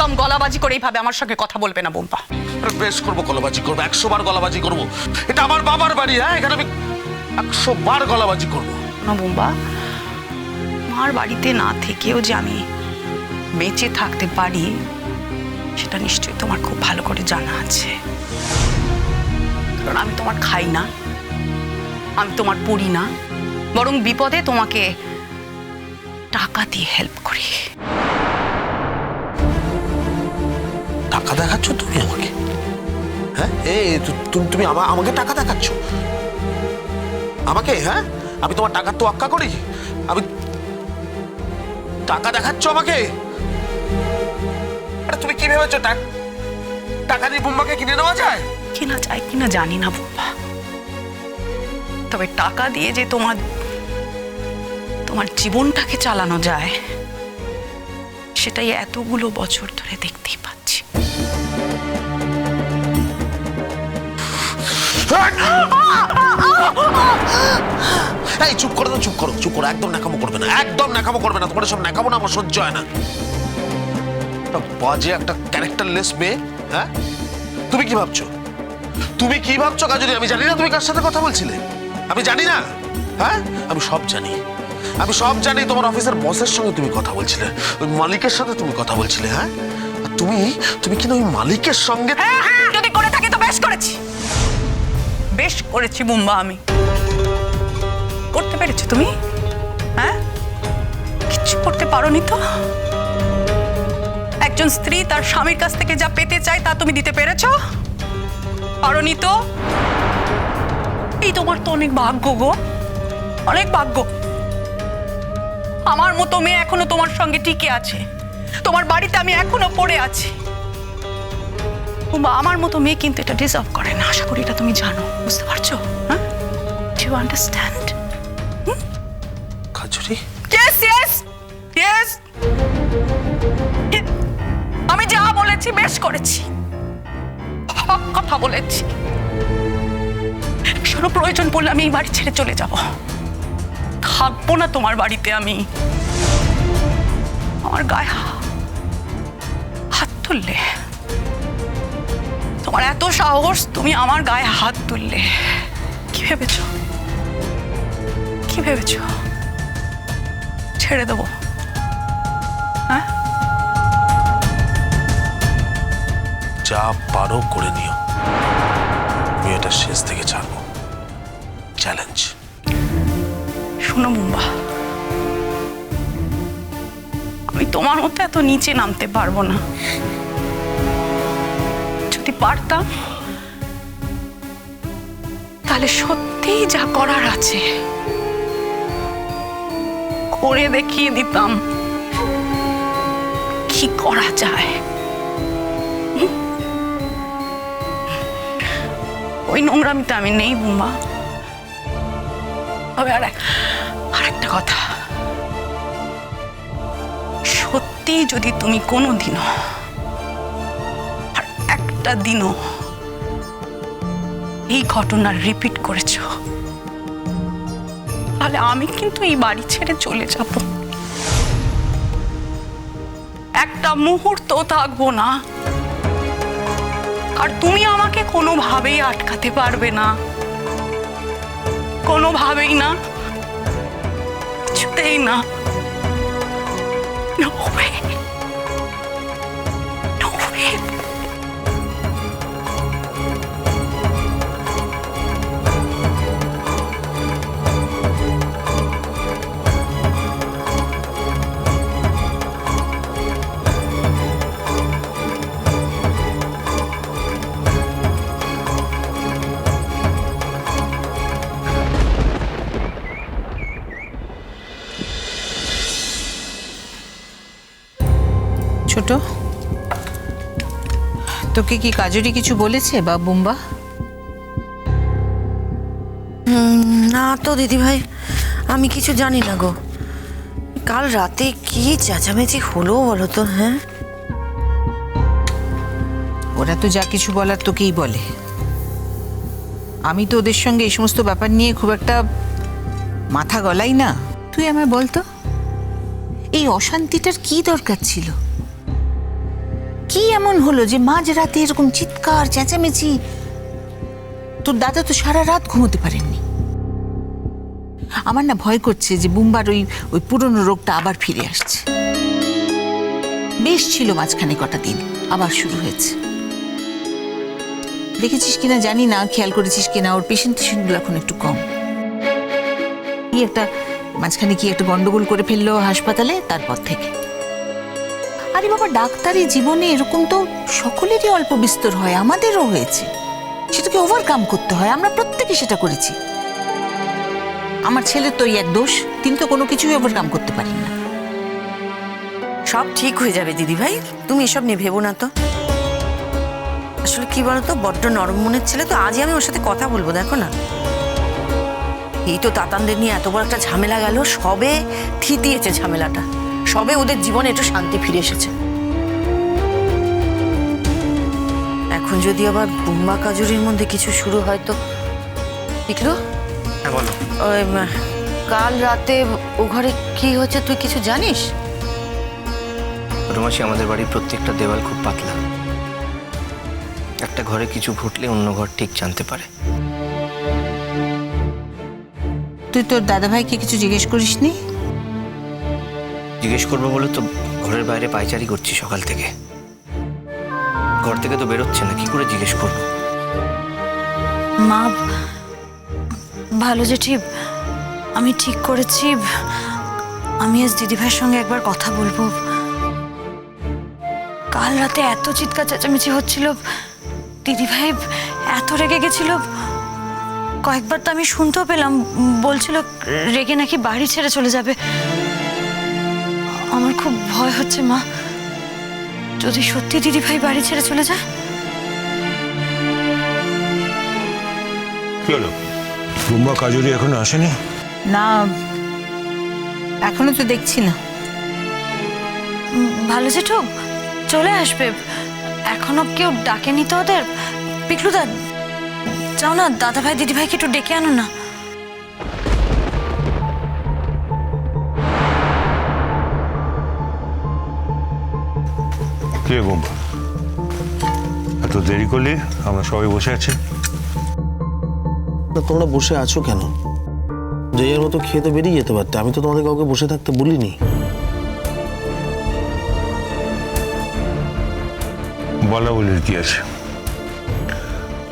একদম গলাবাজি করে এইভাবে আমার সঙ্গে কথা বলবে না বোম্বা। আরে বেশ করবো, গলাবাজি করবো, 100 বার গলাবাজি করবো। এটা আমার বাবার বাড়ি, হ্যাঁ, এখানে আমি 100 বার গলাবাজি করবো না বোম্বা, আমার বাড়িতে না থেকেও যে আমি বেঁচে থাকতে পারি সেটা নিশ্চয়ই তোমার খুব ভালো করে জানা আছে। কারণ আমি তোমার খাই না, আমি তোমার পড়ি না, বরং বিপদে তোমাকে টাকা দিয়ে হেল্প করি। টাকা দেখাচ্ছ তুমি আমাকে? হ্যাঁ, তুমি আমাকে টাকা দেখাচ্ছ আমাকে? হ্যাঁ, আমি তোমার টাকার তোয়াক্কা করি? আমি টাকা দেখাচ্ছ আমাকে? আরে তুমি কি ভেবেছো টাকা দিয়ে বোম্বাকে কিনে নেওয়া যায়? কিনা যায় কিনা জানি না বোম্বা, তবে টাকা দিয়ে যে তোমার জীবনটাকে চালানো যায় সেটাই এতগুলো বছর ধরে দেখতেই পাচ্ছি। এই চুপ করো, চুপ করো, চুপ করো, একদম ন্যাকামো করবে না, একদম ন্যাকামো করবে না। তোমার সব ন্যাকামো না আমার সহ্য হয় না। বাজে একটা ক্যারেক্টারলেস মেয়ে। হ্যাঁ, তুমি কি ভাবছো? তুমি কি ভাবছো কাজলি? আমি জানি না তুমি কার সাথে কথা বলছিলে? আমি জানি না? হ্যাঁ, আমি সব জানি, আমি সব জানি। তোমার অফিসের বসের সঙ্গে তুমি কথা বলছিলে, ওই মালিকের সাথে তুমি কথা বলছিলে। হ্যাঁ, তুমি কিন্তু ওই মালিকের সঙ্গে। হ্যাঁ, যদি করে থাকি তো বেশ করেছি, বেশ করেছি বোম্বা। আমি করতে পেরেছো তুমি? হ্যাঁ, কিচ্ছু করতে পারোনি তো। একজন স্ত্রী তার স্বামীর কাছ থেকে যা পেতে চায় তা তুমি দিতে পেরেছো? পারোনি তো। এই তোমার তো অনেক ভাগ্য গো, অনেক ভাগ্য। আমার মতো মেয়ে এখনো তোমার সঙ্গে টিকে আছে, তোমার বাড়িতে আমি এখনো পড়ে আছি। আমার মতো মেয়ে কিন্তু এটা ডিজার্ভ করে না, আশা করি এটা তুমি জানো, বুঝতে পারছো? হ্যাঁ, do you understand? Kajri, yes yes yes, আমি যা বলেছি বেশ করেছি, কথা বলেছি। শোনো, প্রয়োজন পড়লে আমি এই বাড়ি ছেড়ে চলে যাব, থাকবো না তোমার বাড়িতে। আমি আমার গায়ে হাত তুললে, তোমার এত সাহস, তুমি আমার গায়ে হাত তুললে। কি ভেবেছো? কি ভেবেছো ছেড়ে দেবো? হ্যাঁ, যা পারো করে নিও, আমি এটা শেষ থেকে ছাড়বো। চ্যালেঞ্জ। শোনো মুম্বা, আমি তোমার মতো এত নিচে নামতে পারবো না। যদি পারতাম তাহলে সত্যিই যা করার আছে করে দেখিয়ে দিতাম কি করা যায়। ওই নোংরামিতে আমি নেই বুম্বা। তবে আরেকটা কথা, সত্যি যদি তুমি কোনোদিনও আর একটা দিনও এই ঘটনার রিপিট করেছো, তাহলে আমি কিন্তু এই বাড়ি ছেড়ে চলে যাব, একটা মুহূর্ত থাকবো না। আর তুমি আমাকে কোনোভাবেই আটকাতে পারবে না, কোনোভাবেই না, কিছুতেই না। No way. No way. ছোট, তোকে কি কাজরি কিছু বলেছে বা বুম্বা? না তো দিদি ভাই, আমি কিছু জানি না গো। কাল রাতে কি চেঁচামেচি হলো বলো তো? হ্যাঁ, ওরা তো যা কিছু বলার তোকেই বলে। আমি তো ওদের সঙ্গে এই সমস্ত ব্যাপার নিয়ে খুব একটা মাথা গলাই না। তুই আমায় বলতো এই অশান্তিটার কি দরকার ছিল? কি এমন হলো যে মাঝ রাতে এরকম চিৎকার চেঁচামেচি? তোর দাদা তো সারা রাত ঘুমোতে পারেননি। আমার না ভয় করছে যে বুম্বার ওই ওই পুরনো রোগটা আবার ফিরে আসছে। বেশ ছিল মাঝখানে কটা দিন, আবার শুরু হয়েছে। দেখেছিস কিনা জানি না, খেয়াল করেছিস কিনা, ওর পেশেন্টগুলো এখন একটু কম। কি একটা মাঝখানে কি একটা গন্ডগোল করে ফেললো হাসপাতালে, তারপর থেকে। আরে বাবা, ডাক্তারি জীবনে এরকম তো সকলেরই অল্প বিস্তর হয়, আমাদেরও হয়েছে। সেটাকে ওভারকাম করতে হয়, আমরা প্রত্যেকে সেটা করেছি। আমার ছেলের তো এক দোষ, তিনি তো কোনো কিছুই ওভারকাম করতে পারেন না। সব ঠিক হয়ে যাবে দিদি ভাই, তুমি এসব নিয়ে ভেবো না তো। আসলে কি বলতো, বড্ড নরম মনের ছেলে তো, আজই আমি ওর সাথে কথা বলবো, দেখো না। এই তো তাতানদের নিয়ে এত বড় একটা ঝামেলা গেল, সবে থিতিয়েছে ঝামেলাটা, সবে ওদের জীবনে একটু শান্তি ফিরে এসেছে। এখন যদি আবার বুম্বা কাজুরির মধ্যে কিছু শুরু হয় তো। পিকলু, হ্যাঁ বলো। ওই কাল রাতে ও ঘরে কি হচ্ছে তুই কিছু জানিস? রোমাসি, আমাদের বাড়ির প্রত্যেকটা দেওয়াল খুব পাতলা। একটা ঘরে কিছু ঘটলে অন্য ঘর ঠিক জানতে পারে। তুই তোর দাদাভাইকে কিছু জিজ্ঞেস করিসনি? জিজ্ঞেস করবো বলে তো ঘরের বাইরে পায়চারি করছি সকাল থেকে। ঘর থেকে তো বেরোচ্ছে না, কি করে জিজ্ঞেস করবো? মা, ভালো জেঠি, আমি ঠিক করেছি আমি আজ দিদিভাইয়ের সঙ্গে একবার কথা বলবো। কাল রাতে এত চিৎকার চেঁচামেচি হচ্ছিল, দিদিভাই এত রেগে গেছিল, কয়েকবার তো আমি শুনতেও পেলাম, বলছিল রেগে নাকি বাড়ি ছেড়ে চলে যাবে। আমার খুব ভয় হচ্ছে মা, যদি সত্যি দিদিভাই বাড়ি ছেড়ে চলে যায়। কি হলো, বুম্বা কাজুরি এখনো আসেনি? না, এখনো তো দেখছি না। ভালো জেঠু, চলে আসবে, এখনো কেউ ডাকেনি তো ওদের। পিকলুদা, যাও না, দাদাভাই দিদিভাইকে একটু ডেকে আনো না। কে বুম্বা, এত দেরি করলি? আমরা সবাই বসে আছি। না, তোমরা বসে আছো কেন? যে এর মতো খেয়ে তো বেরিয়ে যেতে পারতে, আমি তো তোমাদের কাউকে বসে থাকতে বলিনি। বলা বলির কি আছে?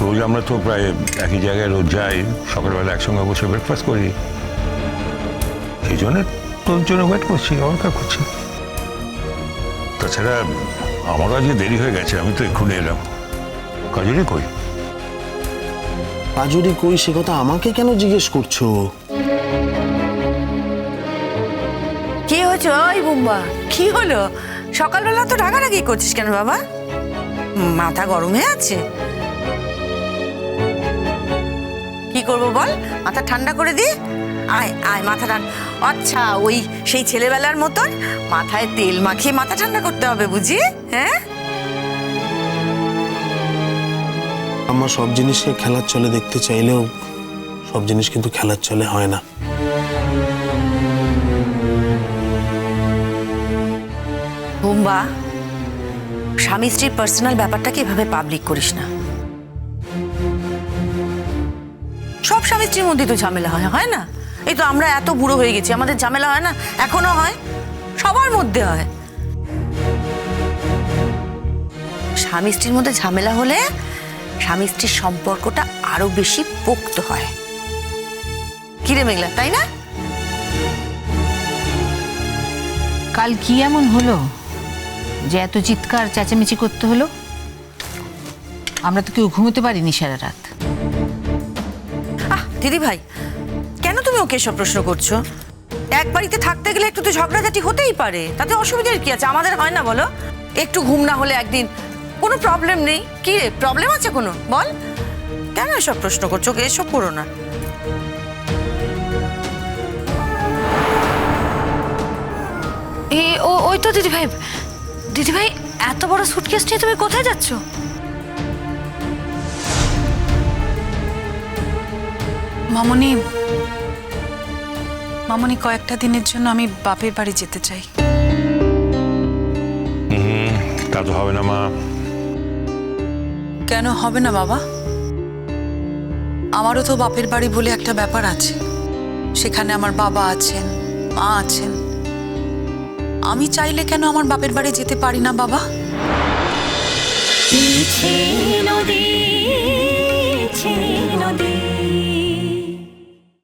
রোজ আমরা তো প্রায় একই জায়গায় রোজ যাই, সকালবেলা একসঙ্গে বসে ব্রেকফাস্ট করি। এই জন্য তোর জন্য ওয়েট করছি, অপেক্ষা করছি। তাছাড়া আমারও আজকে দেরি হয়ে গেছে, আমি তো এক্ষুনি এলাম। কাজুরি কই? কাজুরি কই সে কথা আমাকে কেন জিজ্ঞেস করছো? কি হয়েছে ওই বুম্বা, কি হলো? সকালবেলা তো রাগারাগি করছিস কেন বাবা? মাথা গরম হয়ে আছে? কি করবো বল, মাথা ঠান্ডা করে দি। আয় আয়, মাথা ঠান্ডা। আচ্ছা, ওই সেই ছেলেবেলার মতন মাথায় তেল মাখিয়ে মাথা ঠান্ডা করতে হবে বুঝি? হ্যাঁ, আমার সব জিনিসকে খেলার চলে দেখতে চাইলেও সব জিনিস কিন্তু খেলার চলে হয় না। বুম্বা, স্বামী স্ত্রীর পার্সোনাল ব্যাপারটাকে এভাবে পাবলিক করিস না। সব স্বামী স্ত্রীর মধ্যে তো ঝামেলা হয়, হয় না? এই তো আমরা এত বুড়ো হয়ে গেছি, আমাদের ঝামেলা হয় না? এখনো হয়, সবার মধ্যে হয়। স্বামী স্ত্রীর মধ্যে ঝামেলা হলে স্বামী স্ত্রীর সম্পর্কটা আরো বেশি পোক্ত হয়। কিরে মেঘলা, তাই না? কাল কি এমন হলো যে এত চিৎকার চেঁচামেচি করতে হলো? আমরা তো কেউ ঘুমোতে পারিনি সারা রাত। দিদি ভাই, কেন তুমি ওকে এসব প্রশ্ন করছো? এক বাড়িতে থাকতে গেলে একটু তো ঝগড়াঝাটি হতেই পারে, তাতে অসুবিধার কি আছে? আমাদের হয় না বলো? একটু ঘুম না হলে একদিন কোনো প্রবলেম নেই। কি রে, প্রবলেম আছে কোনো? বল, কেন এসব প্রশ্ন করছো? ওকে এসব করো না। ওই তো দিদিভাই, দিদিভাই এত বড় সুটকেস নিয়ে তুমি কোথায় যাচ্ছ? মামনি, মামনি, কয়েকটা দিনের জন্য আমি বাপের বাড়ি যেতে চাই। তা তো হবে না মা। কেন হবে না বাবা? আমারও তো বাপের বাড়ি বলে একটা ব্যাপার আছে। সেখানে আমার বাবা আছেন, মা আছেন। আমি চাইলে কেন আমার বাপের বাড়ি যেতে পারি না বাবা? নদী